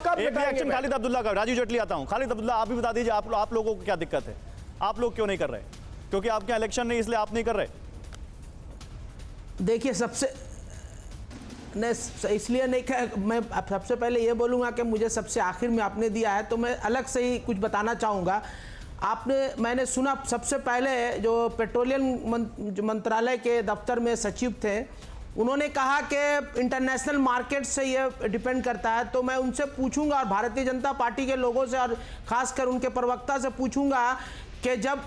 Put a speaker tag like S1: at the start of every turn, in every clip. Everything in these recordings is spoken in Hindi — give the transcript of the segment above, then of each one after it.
S1: एक रिएक्शन खालिद अब्दुल्ला का, राजीव जेटली आता हूं। खालिद अब्दुल्ला, आप भी बता दीजिए, आप लोगों को क्या दिक्कत है? आप लोग क्यों नहीं कर रहे? क्योंकि आपके इलेक्शन नहीं, इसलिए आप नहीं कर रहे?
S2: देखिए, इसलिए नहीं कह, मैं सबसे पहले ये बोलूँगा कि मुझे सबसे आखिर में आपने दिया है, तो मैं अलग से ही कुछ बताना चाहूँगा। मैंने सुना सबसे पहले जो पेट्रोलियम मंत्रालय के दफ्तर में सचिव थे, उन्होंने कहा कि इंटरनेशनल मार्केट से ये डिपेंड करता है। तो मैं उनसे पूछूंगा और भारतीय जनता पार्टी के लोगों से और खासकर उनके प्रवक्ता से पूछूंगा कि जब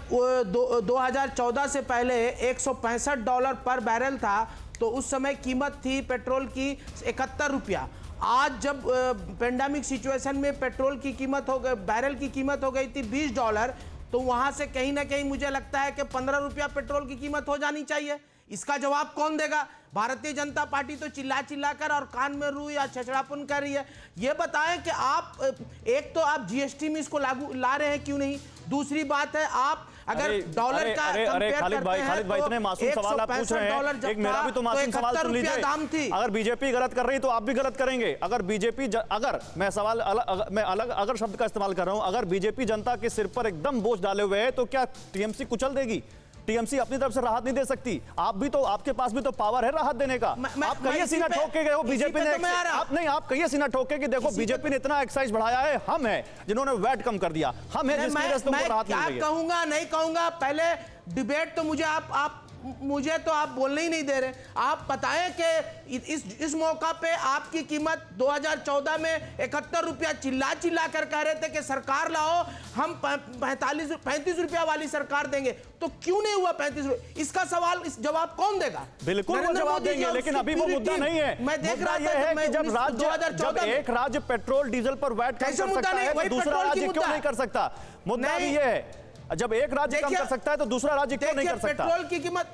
S2: 2014 से पहले $165 पर बैरल था तो उस समय कीमत थी पेट्रोल की 71 रुपया। आज जब पेंडेमिक सिचुएशन में पेट्रोल की कीमत हो गई, बैरल की कीमत हो गई थी $20, तो वहां से कहीं ना कहीं मुझे लगता है कि 15 रुपया पेट्रोल की कीमत हो जानी चाहिए। इसका जवाब कौन देगा? भारतीय जनता पार्टी तो चिल्ला कर और कान में रू या छछड़ापन कर रही है। ये बताएं कि आप एक तो आप जीएसटी में इसको लागू ला रहे हैं, क्यों नहीं? दूसरी बात है, आप अगर डॉलर का
S1: खालिद भाई इतने मासूम सवाल आप पूछ रहे हैं, एक मेरा भी तो मासूम सवाल सुन लीजिए। अगर बीजेपी गलत कर रही तो आप भी गलत करेंगे। अगर बीजेपी अगर मैं सवाल अगर शब्द का इस्तेमाल कर रहा हूं, अगर बीजेपी जनता के सिर पर एकदम बोझ डाले हुए है तो क्या टीएमसी कुचल देगी? टीएमसी अपनी तरफ से राहत नहीं दे सकती। आप भी तो, आपके पास भी तो पावर है राहत देने का। आप कहिए सीना ठोक के गए हो बीजेपी ने, आप कहिए सीना ठोक के कि देखो बीजेपी ने इतना एक्साइज बढ़ाया है, हम हैं जिन्होंने वैट कम कर दिया, हम हैं जिसकी वजह से तुमको राहत मिल रही है।
S2: कहूंगा नहीं कहूंगा, पहले डिबेट तो मुझे तो आप बोलने ही नहीं दे रहे। आप बताएं कि इस मौका पे आपकी कीमत 2014 में 71 रुपया चिल्ला कर कह रहे थे कि सरकार लाओ, हम 35 रुपया वाली सरकार देंगे, तो क्यों नहीं हुआ 35 रुपया? इसका सवाल, इस जवाब कौन देगा?
S1: बिल्कुल वो जवाब देंगे, लेकिन अभी वो मुद्दा नहीं है।
S2: मैं देख रहा था कि
S1: जब एक राज्य पेट्रोल डीजल पर वैट कम कर सकता है तो दूसरा राज्य क्यों नहीं कर सकता? मुद्दा भी ये है, जब एक राज्य कम कर सकता है तो दूसरा राज्य क्यों नहीं कर सकता?
S2: पेट्रोल की कीमत,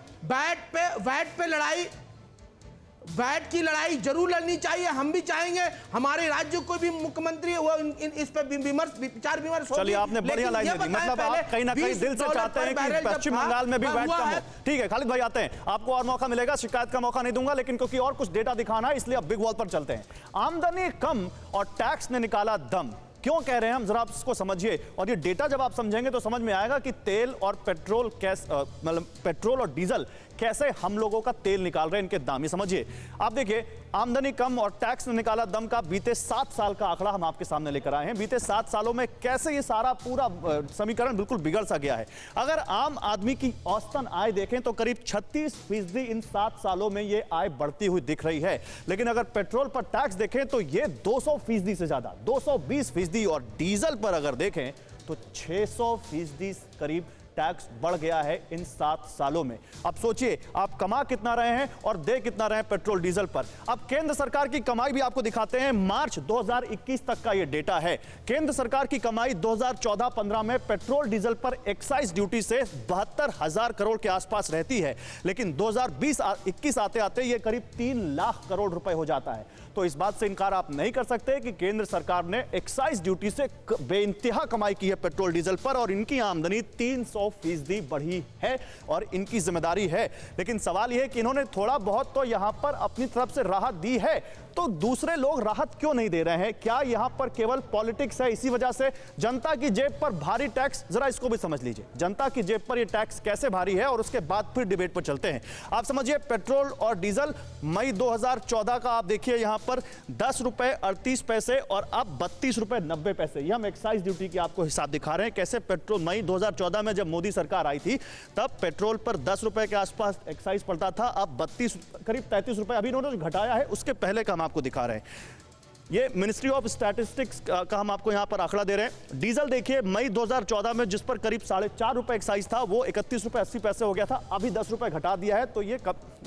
S2: वैट की लड़ाई जरूर लड़नी चाहिए। हम भी चाहेंगे हमारे राज्य को भी मुख्यमंत्री वो इस पे विचार विमर्श हो।
S1: चलिए, आपने बढ़िया लाइन दी, मतलब आप कहीं ना कहीं दिल से चाहते हैं कि पश्चिम बंगाल में भी वैट कम हो। ठीक है खालिद भाई, आते हैं, आपको और मौका मिलेगा, शिकायत का मौका नहीं दूंगा, लेकिन क्योंकि और कुछ डेटा दिखाना है इसलिए अब बिग वॉल पर चलते हैं। आमदनी कम और टैक्स ने निकाला दम, क्यों कह रहे हैं हम, जरा आप इसको समझिए। और ये डेटा जब आप समझेंगे तो समझ में आएगा कि तेल और पेट्रोल मतलब पेट्रोल और डीजल कैसे हम लोगों का तेल निकाल रहे हैं, इनके दाम ही समझिए। आप देखिए, आमदनी कम और टैक्स ने निकाला दम का बीते 7 साल का आंकड़ा हम आपके सामने लेकर आए हैं। बीते 7 सालों में कैसे ये सारा पूरा समीकरण बिल्कुल बिगड़ सा गया है। अगर आम आदमी की औसतन आय देखें तो करीब 36% इन 7 सालों में ये आय बढ़ती हुई दिख रही है, लेकिन अगर पेट्रोल पर टैक्स देखें तो ये 200% से ज्यादा, 220%, और डीजल पर अगर देखें तो 600% करीब टैक्स बढ़ गया है इन 7 सालों में। अब सोचिए, आप कमा कितना रहे हैं और दे कितना रहे हैं पेट्रोल डीजल पर। अब केंद्र सरकार की कमाई भी आपको दिखाते हैं। मार्च 2021 तक का यह डेटा है। केंद्र सरकार की कमाई 2014-15 में पेट्रोल डीजल पर एक्साइज ड्यूटी से 72,000 करोड़ के आसपास रहती है, लेकिन 2020-21 आते आते यह करीब 3 लाख करोड़ रुपए हो जाता है। तो इस बात से इनकार आप नहीं कर सकते कि केंद्र सरकार ने एक्साइज ड्यूटी से बेइंतहा कमाई की है पेट्रोल डीजल पर, और इनकी आमदनी 300% बढ़ी है और इनकी जिम्मेदारी है। लेकिन सवाल यह है कि इन्होंने थोड़ा बहुत तो यहां पर अपनी तरफ से राहत दी है, तो दूसरे लोग राहत क्यों नहीं दे रहे हैं? क्या यहां पर केवल पॉलिटिक्स है? इसी वजह से जनता की जेब पर भारी टैक्स, जरा इसको भी समझ लीजिए, जनता की जेब पर यह टैक्स कैसे भारी है, और उसके बाद फिर डिबेट पर चलते हैं। आप समझिए, पेट्रोल और डीजल मई 2014 का आप देखिए यहां पर 10 रुपए 38 पैसे और अब 32 रुपए 90 पैसे। ये हम एक्साइज ड्यूटी की आपको हिसाब दिखा रहे हैं, कैसे पेट्रोल मई 2014 में जब मोदी सरकार आई थी तब पेट्रोल पर 10 रुपए के आसपास एक्साइज पड़ता था, अब 32 करीब 33 रुपए अभी इन्होंने घटाया है, उसके पहले का हम आपको दिखा रहे हैं। ये मिनिस्ट्री ऑफ स्टैटिस्टिक्स का हम आपको यहां पर आंकड़ा दे रहे हैं। डीजल देखिए, मई 2014 में जिस पर करीब 4.5 रुपए एक्साइज था वो 31 रुपए 80 पैसे हो गया था, अभी 10 रुपए घटा दिया है, तो ये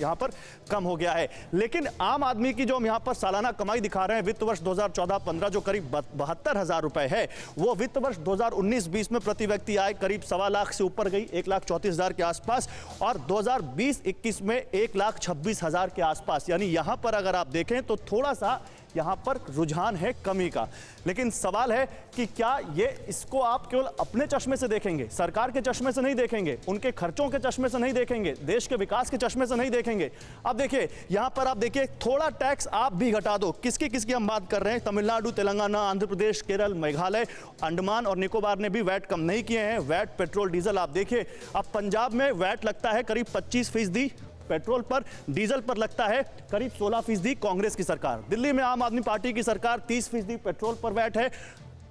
S1: यहां पर कम हो गया है। लेकिन आम आदमी की जो हम यहां पर सालाना कमाई दिखा रहे हैं वित्त वर्ष 2014-15 जो करीब 72,000 रुपए है, वो वित्त वर्ष 2019-20 में प्रति व्यक्ति आय करीब 1.25 लाख से ऊपर गई, 1,34,000 के आसपास, और 2020-21 में 1,26,000 के आसपास। यानी यहां पर अगर आप देखें तो थोड़ा सा यहां पर रुझान है कमी का। लेकिन सवाल है कि क्या ये इसको आप केवल अपने चश्मे से देखेंगे, सरकार के चश्मे से नहीं देखेंगे, उनके खर्चों के चश्मे से नहीं देखेंगे, देश के विकास के चश्मे से नहीं देखेंगे। अब देखिए यहां पर आप देखिए थोड़ा टैक्स आप भी घटा दो, किसकी किसकी हम बात कर रहे हैं, तमिलनाडु, तेलंगाना, आंध्र प्रदेश, केरल, मेघालय, अंडमान और निकोबार ने भी वैट कम नहीं किए हैं। वैट पेट्रोल डीजल आप देखिए, अब पंजाब में वैट लगता है करीब 25% पेट्रोल पर, डीजल पर लगता है करीब 16% कांग्रेस की सरकार। दिल्ली में आम आदमी पार्टी की सरकार 30% पेट्रोल पर वैट है,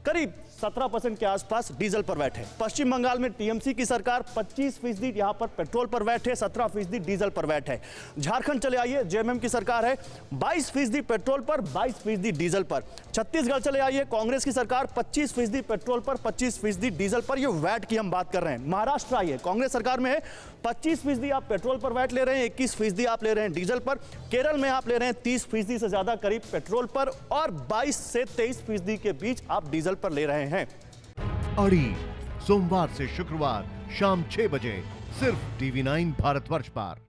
S1: करीब 17% के आसपास डीजल पर वैट है। पश्चिम बंगाल में टीएमसी की सरकार 25% यहां पर पेट्रोल पर वैट है, 17% डीजल पर वैट है। झारखंड चले आइए, जेएमएम की सरकार है 22% पेट्रोल पर, 22% डीजल पर। छत्तीसगढ़ चले आइए, कांग्रेस की सरकार 25% पेट्रोल पर, 25% डीजल पर। ये वैट की हम बात कर रहे हैं। महाराष्ट्र आइए, कांग्रेस सरकार में है 25% आप पेट्रोल पर वैट ले रहे हैं, 21% आप ले रहे हैं डीजल पर। केरल में आप ले रहे हैं 30% से ज्यादा करीब पेट्रोल पर और 22 से 23% के बीच आप डीजल पर ले रहे हैं।
S3: अड़ी सोमवार से शुक्रवार शाम 6 बजे सिर्फ TV9 भारतवर्ष पर।